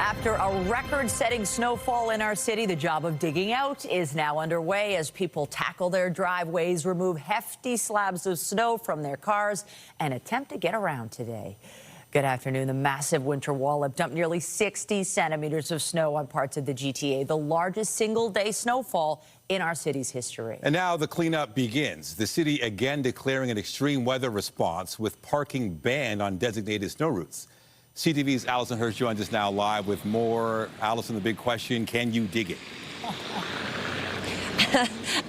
After a record-setting snowfall in our city, the job of digging out is now underway as people tackle their driveways, remove hefty slabs of snow from their cars, and attempt to get around today. Good afternoon. The massive winter wallop dumped nearly 60 centimeters of snow on parts of the GTA, the largest single-day snowfall in our city's history. And now the cleanup begins. The city again declaring an extreme weather response with parking banned on designated snow routes. CTV's Allison Hurts joins us now live with more. Allison, the big question, can you dig it?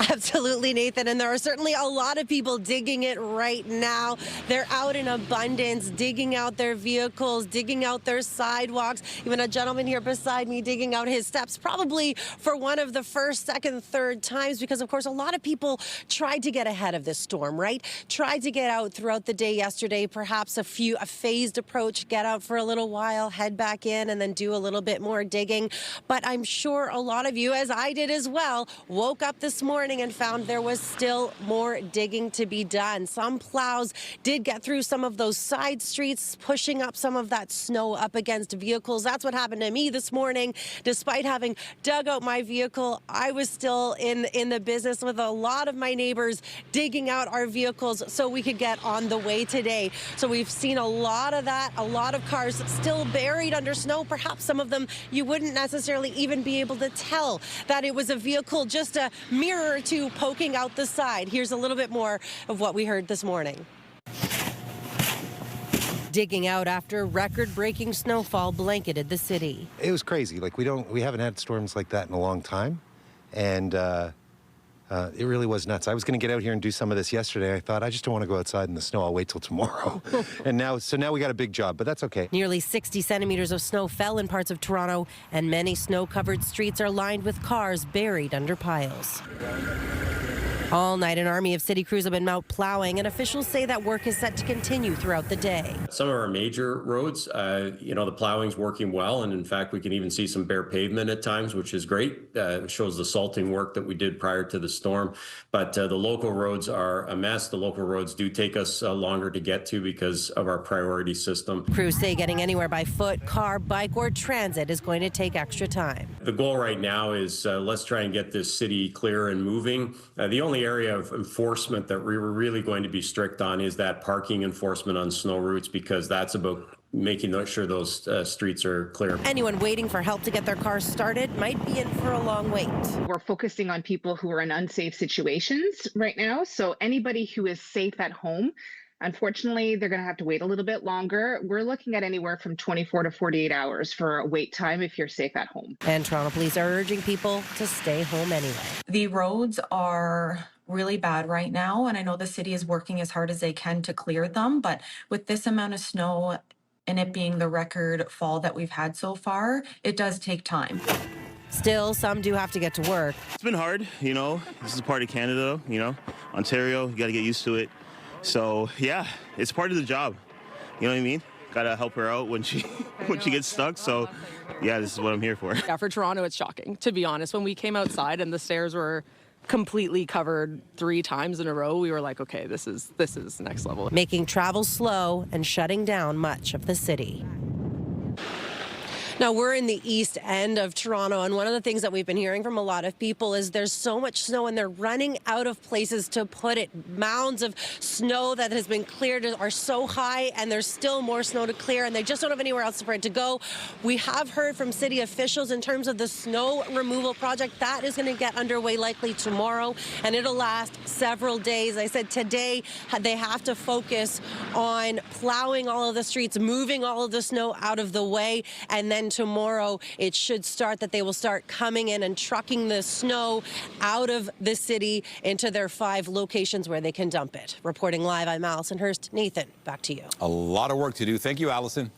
Absolutely, Nathan, and there are certainly a lot of people digging it right now. They're out in abundance, digging out their vehicles, digging out their sidewalks. Even a gentleman here beside me digging out his steps, probably for one of the first, second, third times, because of course a lot of people tried to get ahead of this storm, right? Tried to get out throughout the day yesterday, perhaps a phased approach, get out for a little while, head back in, and then do a little bit more digging. But I'm sure a lot of you, as I did as well, woke up this morning and found there was still more digging to be done. Some plows did get through some of those side streets, pushing up some of that snow up against vehicles. That's what happened to me this morning. Despite having dug out my vehicle, I was still in the business with a lot of my neighbors digging out our vehicles so we could get on the way today. So we've seen a lot of that, a lot of cars still buried under snow. Perhaps some of them you wouldn't necessarily even be able to tell that it was a vehicle, just a mirror or two poking out the side. Here's a little bit more of what we heard this morning. Digging out after record-breaking snowfall blanketed the city. It was crazy. Like we haven't had storms like that in a long time, and it really was nuts. I was going to get out here and do some of this yesterday. I thought I just don't want to go outside in the snow. I'll wait till tomorrow. And now we got a big job, but that's okay. Nearly 60 centimeters of snow fell in parts of Toronto, and many snow-covered streets are lined with cars buried under piles. All night, an army of city crews have been out plowing, and officials say that work is set to continue throughout the day. Some of our major roads, the plowing's working well, and in fact, we can even see some bare pavement at times, which is great. It shows the salting work that we did prior to the storm. But the local roads are a mess. The local roads do take us longer to get to because of our priority system. Crews say getting anywhere by foot, car, bike, or transit is going to take extra time. The goal right now is let's try and get this city clear and moving. The only area of enforcement that we were really going to be strict on is that parking enforcement on snow routes, because that's about making sure those streets are clear. Anyone waiting for help to get their cars started might be in for a long wait. We're focusing on people who are in unsafe situations right now. So anybody who is safe at home, unfortunately, they're going to have to wait a little bit longer. We're looking at anywhere from 24 to 48 hours for a wait time if you're safe at home. And Toronto police are urging people to stay home anyway. The roads are really bad right now, and I know the city is working as hard as they can to clear them, but with this amount of snow and it being the record fall that we've had so far, it does take time. Still, some do have to get to work. It's been hard, This is part of Canada, Ontario, you got to get used to it. So, yeah, it's part of the job. You know what I mean? Got to help her out when she gets stuck. So, yeah, this is what I'm here for. Yeah, for Toronto, it's shocking, to be honest. When we came outside and the stairs were completely covered 3 times in a row, we were like, okay, this is next level. Making travel slow and shutting down much of the city. Now, we're in the east end of Toronto, and one of the things that we've been hearing from a lot of people is there's so much snow and they're running out of places to put it. Mounds of snow that has been cleared are so high, and there's still more snow to clear, and they just don't have anywhere else for it to go. We have heard from city officials in terms of the snow removal project. That is going to get underway likely tomorrow, and it'll last several days. I said today they have to focus on plowing all of the streets, moving all of the snow out of the way, and then tomorrow it should start that they will start coming in and trucking the snow out of the city into their 5 locations where they can dump it. Reporting live, I'm Allison Hurts. Nathan, back to you. A lot of work to do. Thank you, Allison.